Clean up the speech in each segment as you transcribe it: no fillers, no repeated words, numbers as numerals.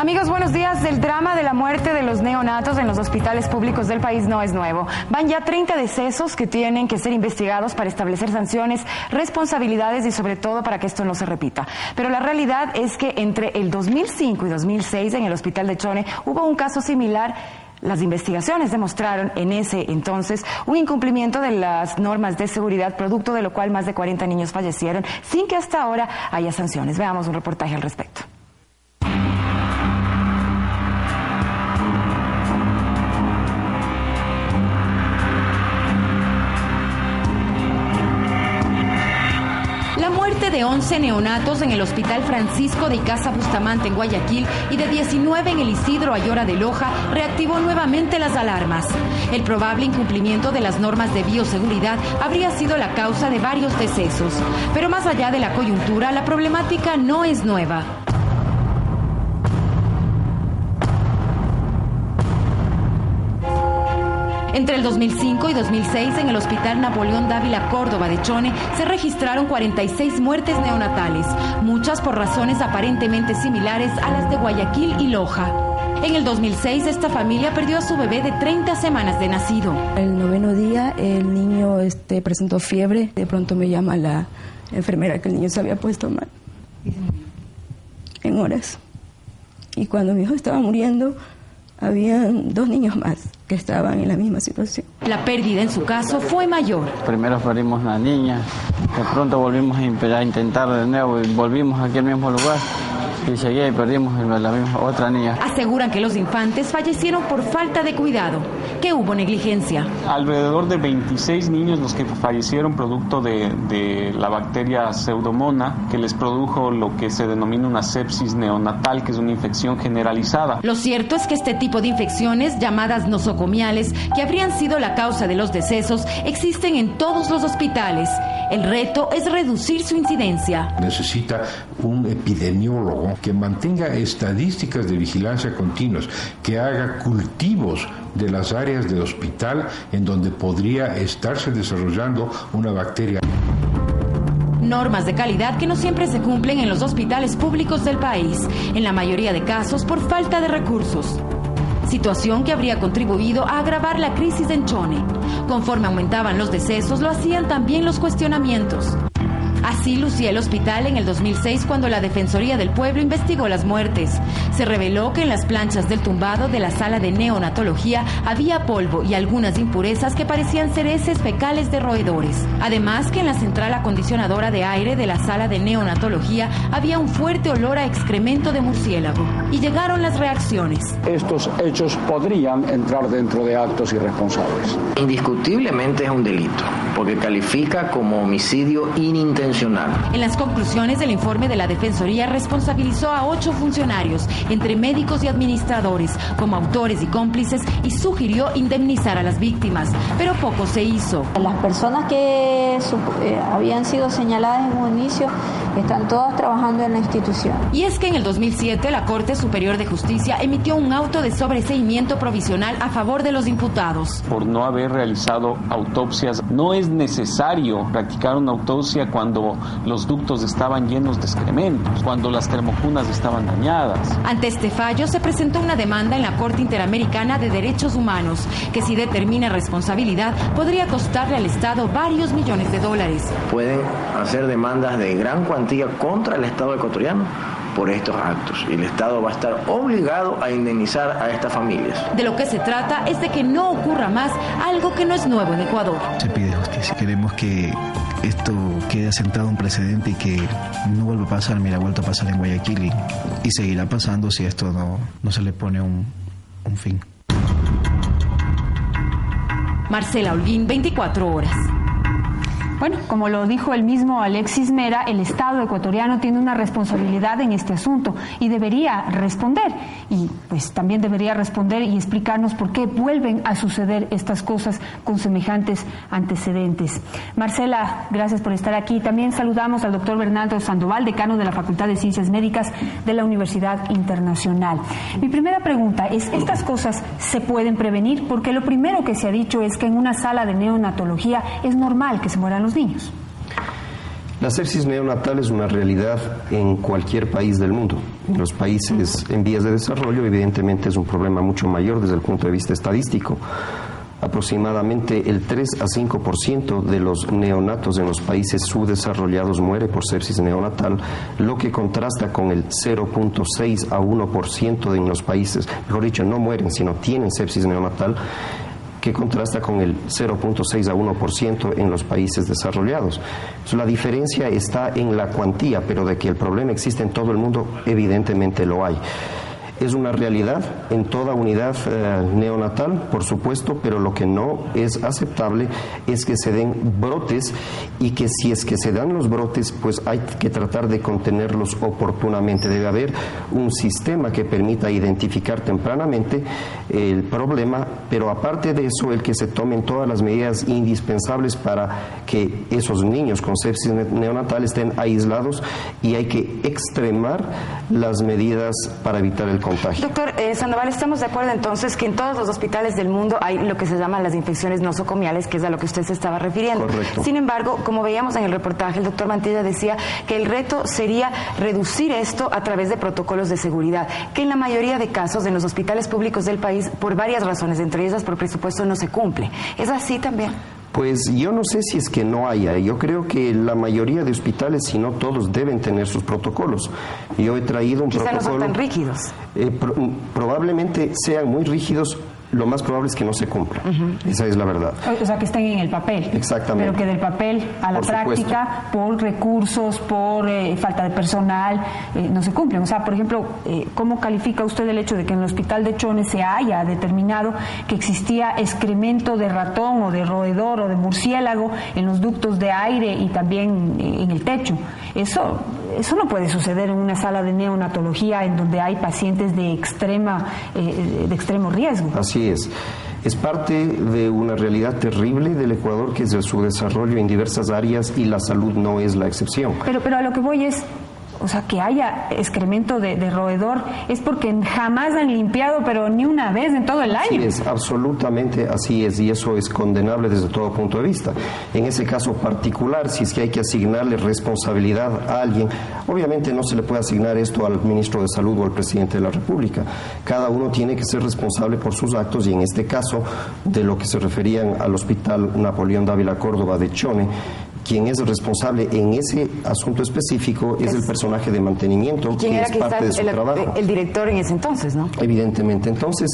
Amigos, buenos días. El drama de la muerte de los neonatos en los hospitales públicos del país no es nuevo. Van ya 30 decesos que tienen que ser investigados para establecer sanciones, responsabilidades y sobre todo para que esto no se repita. Pero la realidad es que entre el 2005 y 2006 en el hospital de Chone hubo un caso similar. Las investigaciones demostraron en ese entonces un incumplimiento de las normas de seguridad, producto de lo cual más de 40 niños fallecieron sin que hasta ahora haya sanciones. Veamos un reportaje al respecto. De 11 neonatos en el Hospital Francisco de Icaza Bustamante en Guayaquil y de 19 en el Isidro Ayora de Loja reactivó nuevamente las alarmas. El probable incumplimiento de las normas de bioseguridad habría sido la causa de varios decesos. Pero más allá de la coyuntura, la problemática no es nueva. Entre el 2005 y 2006, en el Hospital Napoleón Dávila Córdoba de Chone, se registraron 46 muertes neonatales, muchas por razones aparentemente similares a las de Guayaquil y Loja. En el 2006, esta familia perdió a su bebé de 30 semanas de nacido. El 9º día, el niño presentó fiebre. De pronto me llama la enfermera que el niño se había puesto mal. En horas. Y cuando mi hijo estaba muriendo, habían 2 niños más que estaban en la misma situación. La pérdida en su caso fue mayor. Primero perdimos una niña, de pronto volvimos a intentar de nuevo y volvimos aquí al mismo lugar. Y llegué y perdimos la misma otra niña. Aseguran que los infantes fallecieron por falta de cuidado, que hubo negligencia. Alrededor de 26 niños los que fallecieron producto de la bacteria Pseudomonas, que les produjo lo que se denomina una sepsis neonatal, que es una infección generalizada. Lo cierto es que este tipo de infecciones, llamadas nosocomiales, que habrían sido la causa de los decesos, existen en todos los hospitales. El reto es reducir su incidencia. Necesita un epidemiólogo que mantenga estadísticas de vigilancia continuas, que haga cultivos de las áreas del hospital en donde podría estarse desarrollando una bacteria. Normas de calidad que no siempre se cumplen en los hospitales públicos del país, en la mayoría de casos por falta de recursos. Situación que habría contribuido a agravar la crisis en Chone. Conforme aumentaban los decesos, lo hacían también los cuestionamientos. Así lucía el hospital en el 2006 cuando la Defensoría del Pueblo investigó las muertes. Se reveló que en las planchas del tumbado de la sala de neonatología había polvo y algunas impurezas que parecían ser heces fecales de roedores. Además que en la central acondicionadora de aire de la sala de neonatología había un fuerte olor a excremento de murciélago. Y llegaron las reacciones. Estos hechos podrían entrar dentro de actos irresponsables. Indiscutiblemente es un delito, porque califica como homicidio inintencional. En las conclusiones del informe de la Defensoría responsabilizó a 8 funcionarios, entre médicos y administradores, como autores y cómplices, y sugirió indemnizar a las víctimas, pero poco se hizo. Las personas que habían sido señaladas en un inicio están todas trabajando en la institución. Y es que en el 2007 la Corte Superior de Justicia emitió un auto de sobreseimiento provisional a favor de los imputados. Por no haber realizado autopsias, no es necesario practicar una autopsia cuando los ductos estaban llenos de excrementos, cuando las termocunas estaban dañadas. Ante este fallo se presentó una demanda en la Corte Interamericana de Derechos Humanos, que si determina responsabilidad podría costarle al Estado varios millones de dólares. Pueden hacer demandas de gran cuantía contra el Estado ecuatoriano por estos actos y el Estado va a estar obligado a indemnizar a estas familias. De lo que se trata es de que no ocurra más algo que no es nuevo en Ecuador. Se pide justicia. Queremos que esto quede asentado un precedente y que no vuelva a pasar. Mira, ha vuelto a pasar en Guayaquil y seguirá pasando si esto no se le pone un fin. Marcela Holguín, 24 horas. Bueno, como lo dijo el mismo Alexis Mera, el Estado ecuatoriano tiene una responsabilidad en este asunto y debería responder. Y pues también debería responder y explicarnos por qué vuelven a suceder estas cosas con semejantes antecedentes. Marcela, gracias por estar aquí. También saludamos al doctor Bernardo Sandoval, decano de la Facultad de Ciencias Médicas de la Universidad Internacional. Mi primera pregunta es, ¿estas cosas se pueden prevenir? Porque lo primero que se ha dicho es que en una sala de neonatología es normal que se mueran los niños. La sepsis neonatal es una realidad en cualquier país del mundo. En los países en vías de desarrollo, evidentemente, es un problema mucho mayor desde el punto de vista estadístico. Aproximadamente el 3 a 5% de los neonatos en los países subdesarrollados muere por sepsis neonatal, lo que contrasta con el 0.6 a 1% en los países, mejor dicho, no mueren, sino tienen sepsis neonatal, que contrasta con el 0.6 a 1% en los países desarrollados. Entonces, la diferencia está en la cuantía, pero de que el problema existe en todo el mundo, evidentemente lo hay. Es una realidad en toda unidad neonatal, por supuesto, pero lo que no es aceptable es que se den brotes y que si es que se dan los brotes, pues hay que tratar de contenerlos oportunamente. Debe haber un sistema que permita identificar tempranamente el problema, pero aparte de eso, el que se tomen todas las medidas indispensables para que esos niños con sepsis neonatal estén aislados, y hay que extremar las medidas para evitar el contagio. Doctor Sandoval, estamos de acuerdo entonces que en todos los hospitales del mundo hay lo que se llaman las infecciones nosocomiales, que es a lo que usted se estaba refiriendo. Correcto. Sin embargo, como veíamos en el reportaje, el doctor Mantilla decía que el reto sería reducir esto a través de protocolos de seguridad, que en la mayoría de casos en los hospitales públicos del país, por varias razones, entre ellas por presupuesto, no se cumple. ¿Es así también? Pues yo no sé si es que no haya. Yo creo que la mayoría de hospitales, si no todos, deben tener sus protocolos. Yo he traído un protocolo. Quizá no son tan rígidos. Probablemente sean muy rígidos. Lo más probable es que no se cumpla. Esa es la verdad. O sea, que estén en el papel. Exactamente. Pero que del papel a la práctica, por recursos, por falta de personal, no se cumplen. O sea, por ejemplo, ¿cómo califica usted el hecho de que en el hospital de Chone se haya determinado que existía excremento de ratón o de roedor o de murciélago en los ductos de aire y también en el techo? Eso no puede suceder en una sala de neonatología en donde hay pacientes de extremo riesgo. Así es. Es parte de una realidad terrible del Ecuador, que es el subdesarrollo en diversas áreas, y la salud no es la excepción. Pero a lo que voy es, o sea, que haya excremento de roedor es porque jamás han limpiado, pero ni una vez en todo el año. Así es, absolutamente así es, y eso es condenable desde todo punto de vista. En ese caso particular, si es que hay que asignarle responsabilidad a alguien, obviamente no se le puede asignar esto al ministro de Salud o al presidente de la República. Cada uno tiene que ser responsable por sus actos, y en este caso, de lo que se referían al Hospital Napoleón Dávila Córdoba de Chone, quien es el responsable en ese asunto específico es el personaje de mantenimiento, que es parte de su trabajo. El director en ese entonces, ¿no? Evidentemente. Entonces,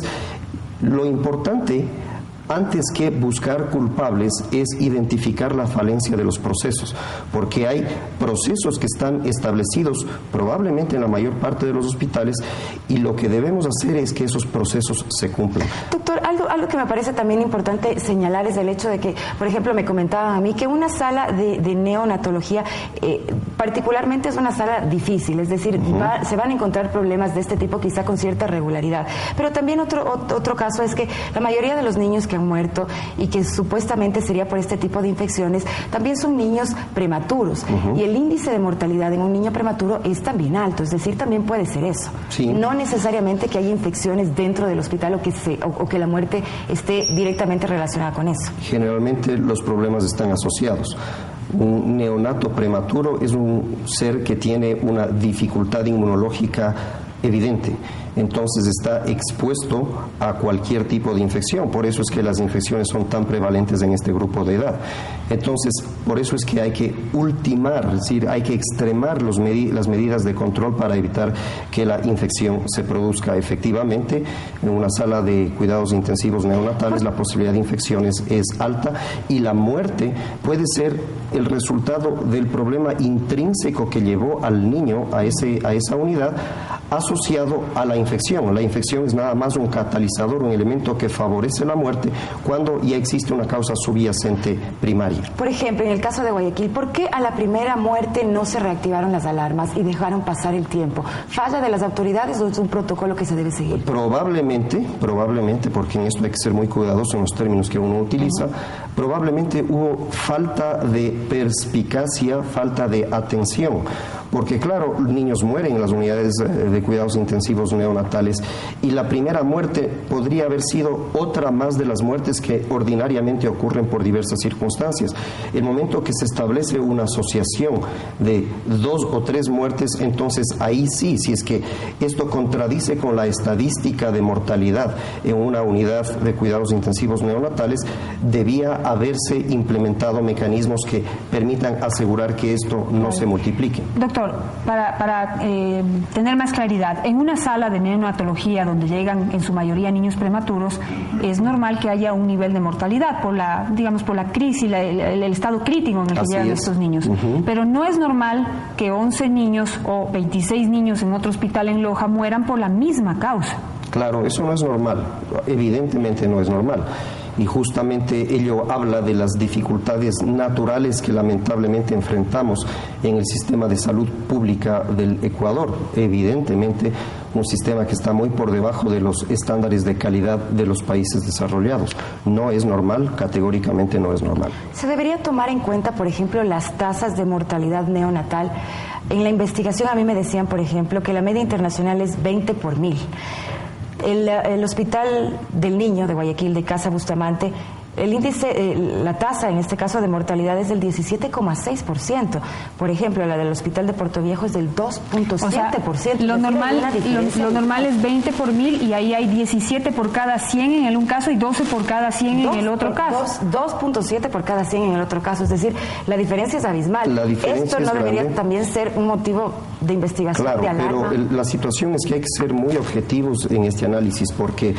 lo importante, antes que buscar culpables, es identificar la falencia de los procesos, porque hay procesos que están establecidos probablemente en la mayor parte de los hospitales, y lo que debemos hacer es que esos procesos se cumplan. Doctor, algo que me parece también importante señalar es el hecho de que, por ejemplo, me comentaban a mí que una sala de neonatología particularmente es una sala difícil, es decir, se van a encontrar problemas de este tipo quizá con cierta regularidad, pero también otro caso es que la mayoría de los niños que han muerto y que supuestamente sería por este tipo de infecciones, también son niños prematuros, y el índice de mortalidad en un niño prematuro es también alto, es decir, también puede ser eso. Sí. No necesariamente que haya infecciones dentro del hospital o que la muerte esté directamente relacionada con eso. Generalmente los problemas están asociados. Un neonato prematuro es un ser que tiene una dificultad inmunológica evidente, entonces está expuesto a cualquier tipo de infección. Por eso es que las infecciones son tan prevalentes en este grupo de edad. Entonces, por eso es que hay que ultimar, es decir, hay que extremar las medidas de control para evitar que la infección se produzca. Efectivamente, en una sala de cuidados intensivos neonatales la posibilidad de infecciones es alta, y la muerte puede ser el resultado del problema intrínseco que llevó al niño a esa unidad, asociado a la infección. La infección es nada más un catalizador, un elemento que favorece la muerte cuando ya existe una causa subyacente primaria. Por ejemplo, en el caso de Guayaquil, ¿por qué a la primera muerte no se reactivaron las alarmas y dejaron pasar el tiempo? ¿Falla de las autoridades o es un protocolo que se debe seguir? Probablemente, porque en esto hay que ser muy cuidadoso en los términos que uno utiliza, probablemente hubo falta de perspicacia, falta de atención, porque claro, niños mueren en las unidades de cuidados intensivos neonatales y la primera muerte podría haber sido otra más de las muertes que ordinariamente ocurren por diversas circunstancias. El momento que se establece una asociación de 2 o 3 muertes, entonces ahí sí, si es que esto contradice con la estadística de mortalidad en una unidad de cuidados intensivos neonatales, debía haberse implementado mecanismos que permitan asegurar que esto no se multiplique. Doctor, para tener más claridad, en una sala de neonatología donde llegan en su mayoría niños prematuros, es normal que haya un nivel de mortalidad por la crisis, el estado crítico en el que llegan estos niños. Pero no es normal que 11 niños o 26 niños en otro hospital en Loja mueran por la misma causa. Claro, eso no es normal, evidentemente no es normal. Y justamente ello habla de las dificultades naturales que lamentablemente enfrentamos en el sistema de salud pública del Ecuador. Evidentemente, un sistema que está muy por debajo de los estándares de calidad de los países desarrollados. No es normal, categóricamente no es normal. ¿Se debería tomar en cuenta, por ejemplo, las tasas de mortalidad neonatal? En la investigación a mí me decían, por ejemplo, que la media internacional es 20 por 1000. El Hospital del Niño de Guayaquil, de Casa Bustamante, el índice, la tasa en este caso de mortalidad es del 17,6%. Por ejemplo, la del Hospital de Puerto Viejo es del 2,7%. O sea, lo normal es 20 por 1000 y ahí hay 17 por cada 100 en un caso y 12 por cada 100 en el otro caso. 2,7 por cada 100 en el otro caso. Es decir, la diferencia es abismal. Esto no debería también ser un motivo de investigación, claro, de alarma. Pero la situación es que hay que ser muy objetivos en este análisis porque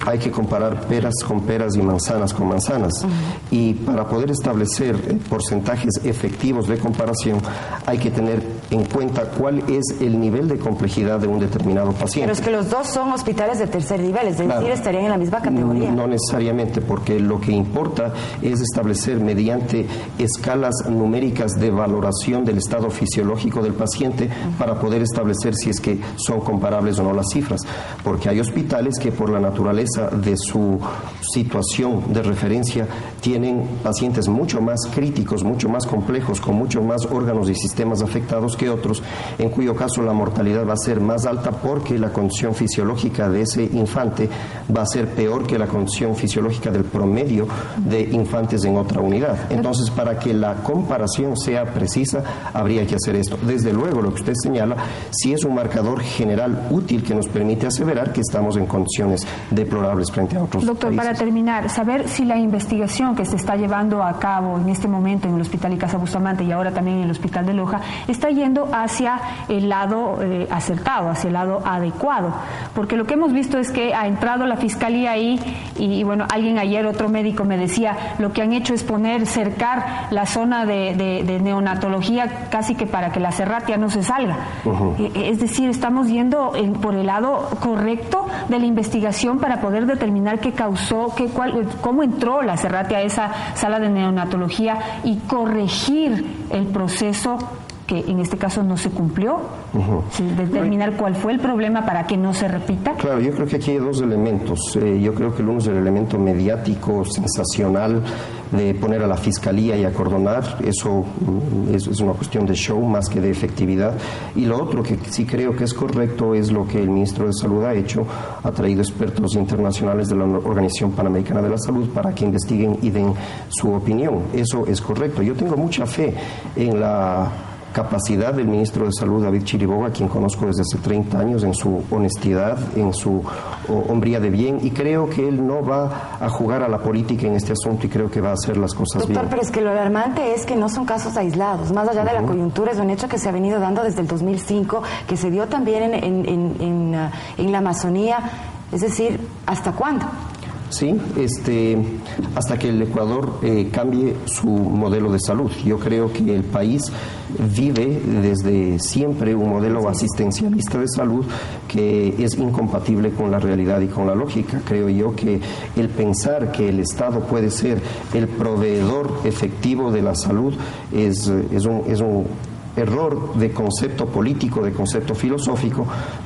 hay que comparar peras con peras y manzanas con manzanas. Y para poder establecer porcentajes efectivos de comparación hay que tener en cuenta cuál es el nivel de complejidad de un determinado paciente. Pero es que los dos son hospitales de tercer nivel, es decir, estarían en la misma categoría. No necesariamente, porque lo que importa es establecer mediante escalas numéricas de valoración del estado fisiológico del paciente para poder establecer si es que son comparables o no las cifras, porque hay hospitales que por la naturaleza de su situación de referencia tienen pacientes mucho más críticos, mucho más complejos, con mucho más órganos y sistemas afectados que otros, en cuyo caso la mortalidad va a ser más alta porque la condición fisiológica de ese infante va a ser peor que la condición fisiológica del promedio de infantes en otra unidad. Entonces, para que la comparación sea precisa, habría que hacer esto. Desde luego, lo que usted señala, sí es un marcador general útil que nos permite aseverar que estamos en condiciones deplorables frente a otros Doctor, países. Para terminar, saber si la investigación que se está llevando a cabo en este momento en el Hospital y Casa Bustamante y ahora también en el Hospital de Loja está yendo hacia el lado acertado, hacia el lado adecuado, porque lo que hemos visto es que ha entrado la Fiscalía ahí y bueno, alguien ayer, otro médico me decía, lo que han hecho es cercar la zona de neonatología casi que para que la serratia no se salga. Es decir, estamos yendo por el lado correcto de la investigación para poder determinar qué causó, cómo entró la serratia a esa sala de neonatología y corregir el proceso que en este caso no se cumplió, determinar cuál fue el problema para que no se repita. Claro, yo creo que aquí hay dos elementos. Yo creo que el uno es el elemento mediático, sensacional, de poner a la Fiscalía y acordonar. Eso es una cuestión de show más que de efectividad. Y lo otro que sí creo que es correcto es lo que el ministro de Salud ha hecho, ha traído expertos internacionales de la Organización Panamericana de la Salud para que investiguen y den su opinión. Eso es correcto. Yo tengo mucha fe en la capacidad del ministro de Salud, David Chiriboga, a quien conozco desde hace 30 años, en su honestidad, en su hombría de bien, y creo que él no va a jugar a la política en este asunto y creo que va a hacer las cosas bien. Doctor, pero es que lo alarmante es que no son casos aislados, más allá de la coyuntura, es un hecho que se ha venido dando desde el 2005, que se dio también en la Amazonía, es decir, ¿hasta cuándo? Sí, hasta que el Ecuador cambie su modelo de salud. Yo creo que el país vive desde siempre un modelo asistencialista de salud que es incompatible con la realidad y con la lógica. Creo yo que el pensar que el Estado puede ser el proveedor efectivo de la salud es un error de concepto político, de concepto filosófico,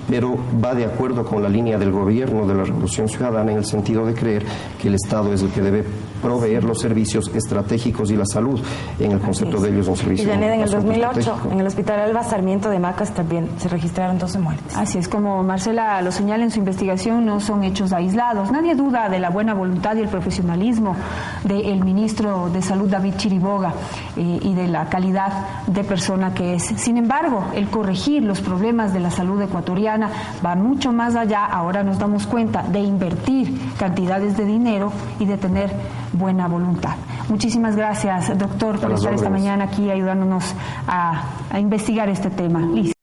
pero va de acuerdo con la línea del gobierno de la Revolución Ciudadana en el sentido de creer que el Estado es el que debe proveer los servicios estratégicos y la salud. En el concepto de ellos un servicio. Y Janet, en el 2008, en el Hospital Alba Sarmiento de Macas también se registraron 12 muertes. Así es, como Marcela lo señala en su investigación, no son hechos aislados. Nadie duda de la buena voluntad y el profesionalismo del ministro de Salud, David Chiriboga, y de la calidad de persona que es. Sin embargo, el corregir los problemas de la salud ecuatoriana va mucho más allá, ahora nos damos cuenta, de invertir cantidades de dinero y de tener buena voluntad. Muchísimas gracias, doctor, por estar esta mañana aquí ayudándonos a investigar este tema. Listo.